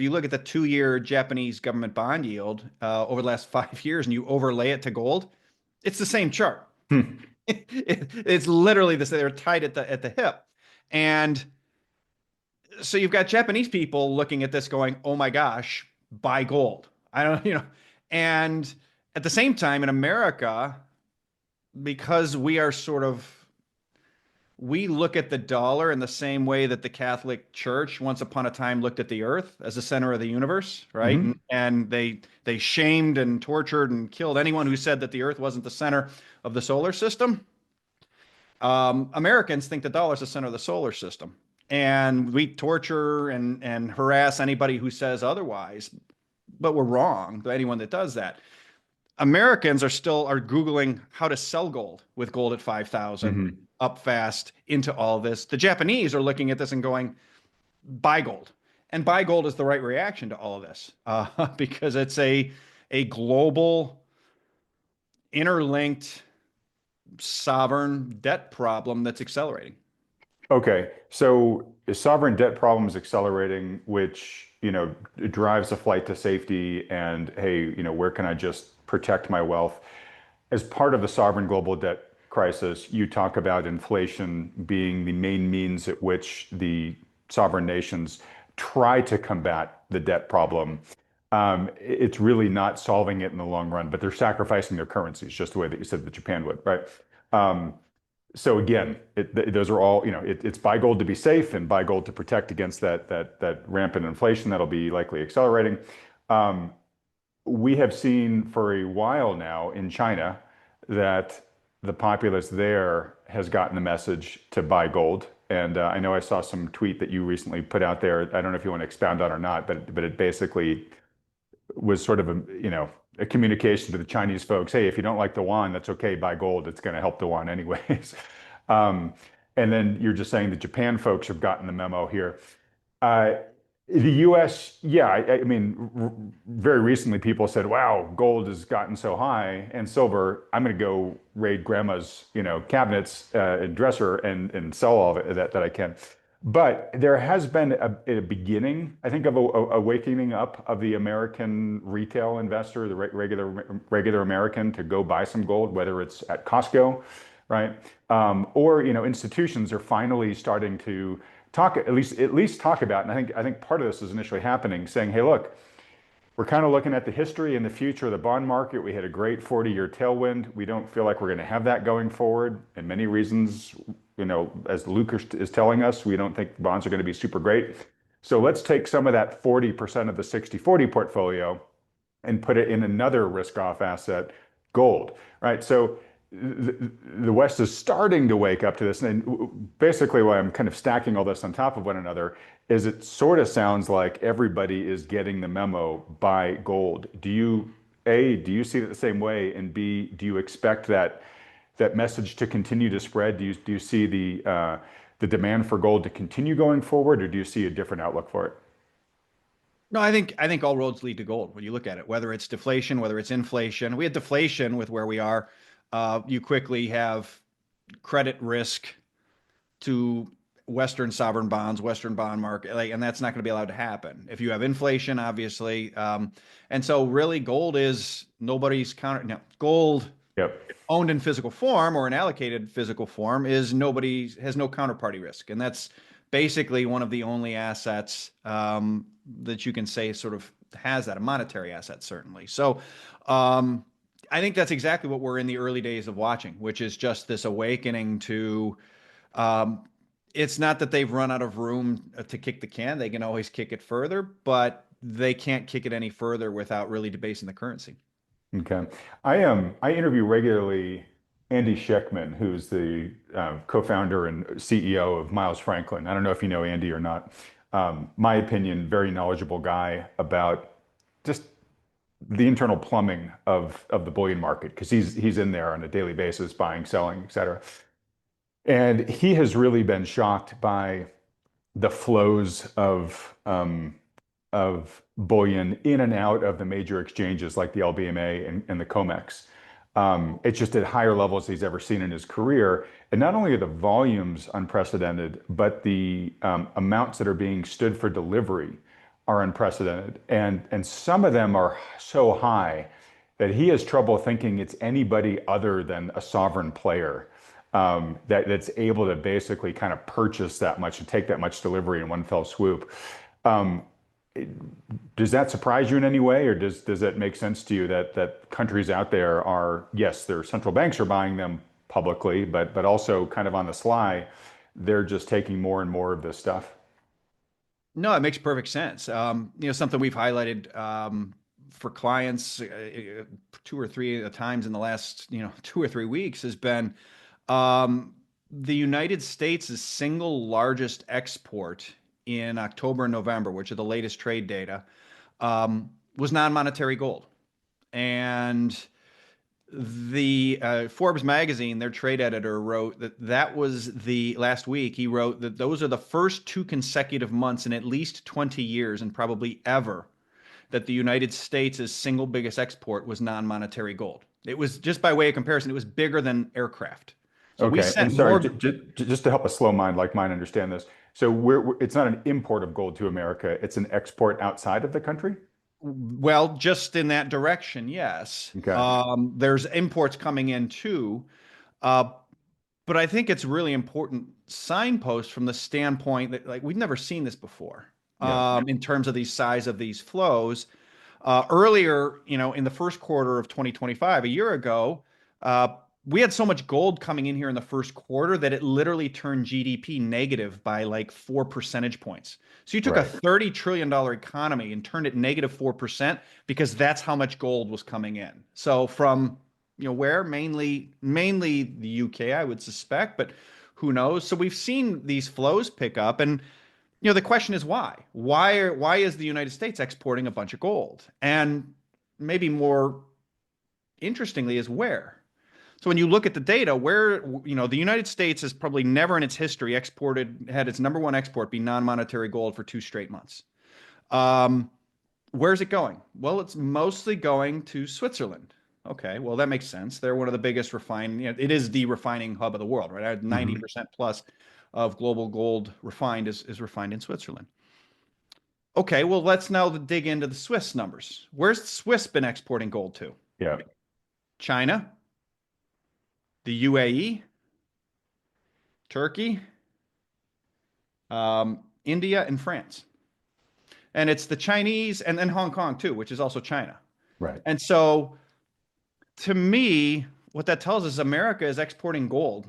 you look at the 2-year Japanese government bond yield over the last 5 years and you overlay it to gold, it's the same chart. Hmm. It's literally the same. They're tied at the hip. And so you've got Japanese people looking at this going, oh my gosh, buy gold. I don't, and at the same time in America, because we are sort of we look at the dollar in the same way that the Catholic Church once upon a time looked at the earth as the center of the universe, right? And, Hmm. and they shamed and tortured and killed anyone who said that the earth wasn't the center of the solar system. Americans think the dollar is the center of the solar system. And we torture and harass anybody who says otherwise, but we're wrong, anyone that does that. Americans are Googling how to sell gold with gold at 5,000 Hmm. up fast into all this. The Japanese are looking at this and going, buy gold. And buy gold is the right reaction to all of this because it's a global, interlinked, sovereign debt problem that's accelerating. Okay, so the sovereign debt problem is accelerating, which, drives a flight to safety and, hey, where can I just protect my wealth? As part of the sovereign global debt crisis, you talk about inflation being the main means at which the sovereign nations try to combat the debt problem. It's really not solving it in the long run, but they're sacrificing their currencies, just the way that you said that Japan would, right? Um, so again, those are all, it's buy gold to be safe and buy gold to protect against that rampant inflation that'll be likely accelerating. Um, we have seen for a while now in China that the populace there has gotten the message to buy gold. And I know I saw some tweet that you recently put out there. I don't know if you want to expound on or not, but it basically was sort of a communication to the Chinese folks. Hey, if you don't like the yuan, that's okay. Buy gold. It's going to help the yuan anyways. Um, and then you're just saying the Japan folks have gotten the memo here. Uh, the U.S., yeah, I mean, very recently people said, "Wow, gold has gotten so high, and silver. I'm going to go raid grandma's, cabinets and dresser and sell all of it that I can." But there has been a beginning, I think, of a waking up of the American retail investor, the regular American, to go buy some gold, whether it's at Costco, right? Or institutions are finally starting to talk at least talk about, and I think part of this is initially happening, saying, hey, look, we're kind of looking at the history and the future of the bond market. We had a great 40-year tailwind. We don't feel like we're going to have that going forward, and many reasons, as Luke is telling us, we don't think bonds are going to be super great. So let's take some of that 40% of the 60/40 portfolio and put it in another risk-off asset, gold, right? So the West is starting to wake up to this. And basically, why I'm kind of stacking all this on top of one another is it sort of sounds like everybody is getting the memo, buy gold. Do you see it the same way? And B, do you expect that message to continue to spread? Do you see the demand for gold to continue going forward, or do you see a different outlook for it? No, I think all roads lead to gold when you look at it, whether it's deflation, whether it's inflation. We had deflation with where we are. You quickly have credit risk to Western sovereign bonds, Western bond market, and that's not going to be allowed to happen. If you have inflation, obviously, and so really, gold is nobody's counter. No, gold Yep. owned in physical form or an allocated physical form is nobody has no counterparty risk, and that's basically one of the only assets that you can say sort of has that, a monetary asset certainly. So um, I think that's exactly what we're in the early days of watching, which is just this awakening to. Um, it's not that they've run out of room to kick the can; they can always kick it further, but they can't kick it any further without really debasing the currency. Okay. I interview regularly Andy Scheckman, who's the co-founder and CEO of Miles Franklin. I don't know if you know Andy or not. My opinion, very knowledgeable guy about just the internal plumbing of the bullion market because he's in there on a daily basis, buying, selling, et cetera. And he has really been shocked by the flows of bullion in and out of the major exchanges like the LBMA and the COMEX. It's just at higher levels he's ever seen in his career. And not only are the volumes unprecedented, but the amounts that are being stood for delivery are unprecedented, and some of them are so high that he has trouble thinking it's anybody other than a sovereign player that's able to basically kind of purchase that much and take that much delivery in one fell swoop. Um, does that surprise you in any way, or does that make sense to you that countries out there are, yes, their central banks are buying them publicly, but also kind of on the sly, they're just taking more and more of this stuff? No, it makes perfect sense. Something we've highlighted for clients two or three times in the last, 2 or 3 weeks has been the United States' single largest export in October and November, which are the latest trade data, was non-monetary gold. And the Forbes magazine, their trade editor, wrote that was the last week. He wrote that those are the first two consecutive months in at least 20 years, and probably ever, that the United States' single biggest export was non-monetary gold. It was, just by way of comparison, it was bigger than aircraft. So we Okay, and sent sorry, more. just to help a slow mind like mine understand this. So it's not an import of gold to America, it's an export outside of the country? Well, just in that direction, yes. Okay. There's imports coming in too. Uh, but I think it's really important signpost from the standpoint that, like, we've never seen this before Yeah. in terms of the size of these flows. Earlier, in the first quarter of 2025, a year ago, uh, we had so much gold coming in here in the first quarter that it literally turned GDP negative by like 4 percentage points. So you took a Right. $30 trillion economy and turned it negative 4% because that's how much gold was coming in. So from, where mainly the UK, I would suspect, but who knows? So we've seen these flows pick up, and the question is why? Why is the United States exporting a bunch of gold? And maybe more interestingly is where. So when you look at the data, where, the United States has probably never in its history had its number one export be non-monetary gold for 2 straight months. Um, where's it going? Well, it's mostly going to Switzerland. Okay, well, that makes sense. They're one of the biggest refining, it is the refining hub of the world, right? Hmm. 90% plus of global gold refined is refined in Switzerland. Okay, well, let's now dig into the Swiss numbers. Where's the Swiss been exporting gold to? Yeah. China, the UAE, Turkey, India, and France. And it's the Chinese and then Hong Kong too, which is also China. Right. And so to me, what that tells us is America is exporting gold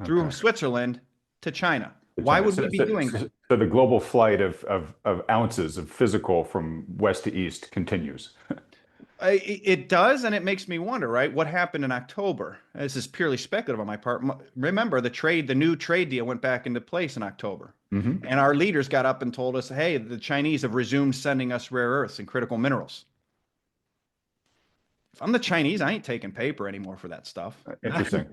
through Okay. Switzerland to China. To Why China. would So, we be so, doing that? so so the global flight of ounces of physical from west to east continues. It does, and it makes me wonder, right? What happened in October? This is purely speculative on my part. Remember, the new trade deal went back into place in October, Hmm. and our leaders got up and told us, "Hey, the Chinese have resumed sending us rare earths and critical minerals." If I'm the Chinese, I ain't taking paper anymore for that stuff. Interesting.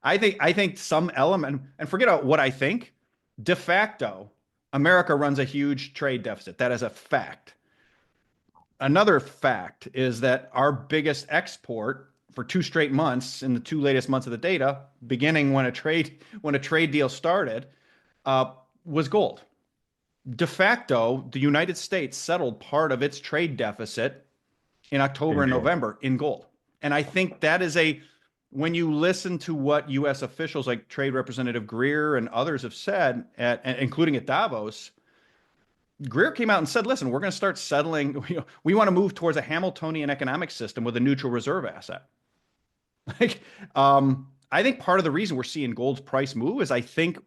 I think some element, and forget about what I think. De facto, America runs a huge trade deficit. That is a fact. Another fact is that our biggest export for 2 straight months in the two latest months of the data, beginning when a trade deal started, uh, was gold. De facto, the United States settled part of its trade deficit in October In and gold. November in gold. And I think that is when you listen to what U.S. officials like Trade Representative Greer and others have said, including at Davos, Greer came out and said, listen, we're going to start settling. We want to move towards a Hamiltonian economic system with a neutral reserve asset. Like, I think part of the reason we're seeing gold's price move is I think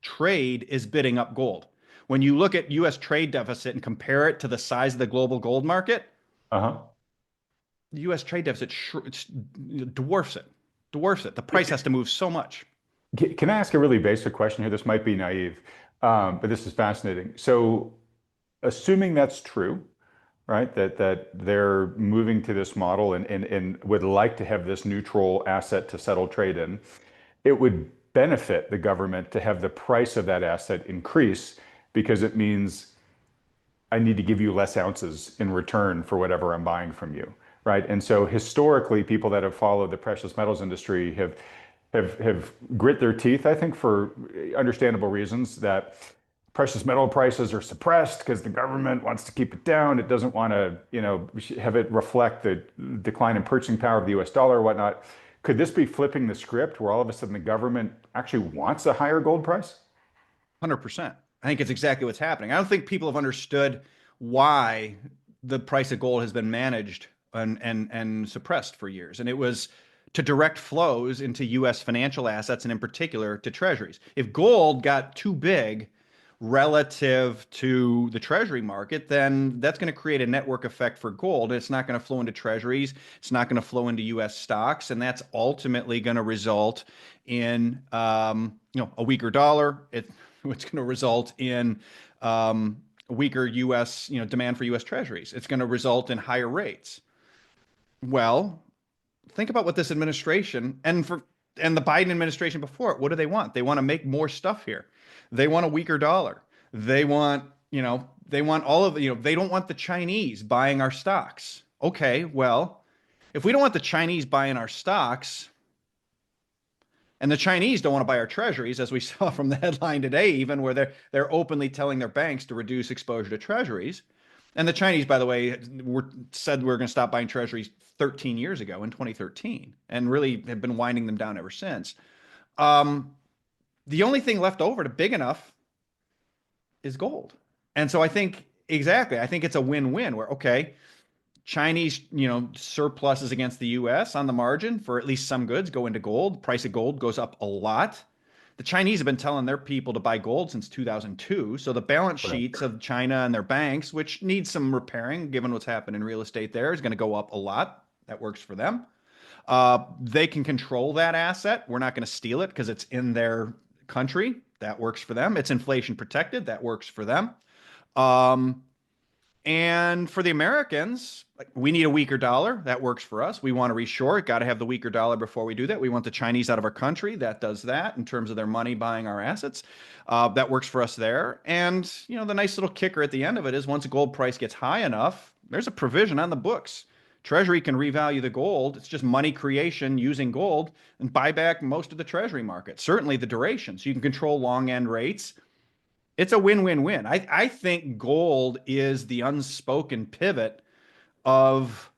trade is bidding up gold. When you look at U.S. trade deficit and compare it to the size of the global gold market, Uh-huh. the U.S. trade deficit dwarfs it. Dwarfs it. The price has to move so much. Can I ask a really basic question here? This might be naive, but this is fascinating. So, assuming that's true, right? That they're moving to this model and would like to have this neutral asset to settle trade in, it would benefit the government to have the price of that asset increase because it means I need to give you less ounces in return for whatever I'm buying from you, right? And so historically, people that have followed the precious metals industry have grit their teeth, I think, for understandable reasons that precious metal prices are suppressed because the government wants to keep it down. It doesn't want to, have it reflect the decline in purchasing power of the US dollar or whatnot. Could this be flipping the script where all of a sudden the government actually wants a higher gold price? 100%. I think it's exactly what's happening. I don't think people have understood why the price of gold has been managed and suppressed for years. And it was to direct flows into US financial assets and in particular to treasuries. If gold got too big relative to the treasury market, then that's going to create a network effect for gold. It's not going to flow into treasuries. It's not going to flow into US stocks. And that's ultimately going to result in a weaker dollar. It's going to result in weaker U.S. Demand for U.S. Treasuries. It's going to result in higher rates. Well, think about what this administration and the Biden administration before it, what do they want? They want to make more stuff here. They want a weaker dollar. They want, they want all of they don't want the Chinese buying our stocks. Okay, well, if we don't want the Chinese buying our stocks, and the Chinese don't want to buy our treasuries, as we saw from the headline today, even where they're openly telling their banks to reduce exposure to treasuries. And the Chinese, by the way, said we're going to stop buying treasuries 13 years ago in 2013, and really have been winding them down ever since. The only thing left over to big enough is gold. And so I think exactly, I think it's a win-win where, okay, Chinese, surpluses against the US on the margin for at least some goods go into gold. Price of gold goes up a lot. The Chinese have been telling their people to buy gold since 2002. So the balance Right. sheets of China and their banks, which need some repairing given what's happened in real estate there, is going to go up a lot. That works for them. They can control that asset. We're not going to steal it because it's in their country. That works for them. It's inflation protected. That works for them. And for the Americans, like, we need a weaker dollar. That works for us. We want to reshore it. Got to have the weaker dollar before we do that. We want the Chinese out of our country. That does that in terms of their money buying our assets. That works for us there. And, the nice little kicker at the end of it is once a gold price gets high enough, there's a provision on the books. Treasury can revalue the gold. It's just money creation using gold and buy back most of the Treasury market, certainly the duration. So you can control long end rates. It's a win-win-win. I think gold is the unspoken pivot of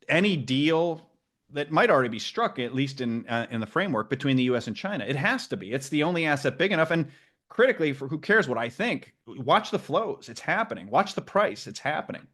any deal that might already be struck, at least in the framework between the U.S. and China. It has to be. It's the only asset big enough. And critically, for who cares what I think? Watch the flows. It's happening. Watch the price. It's happening.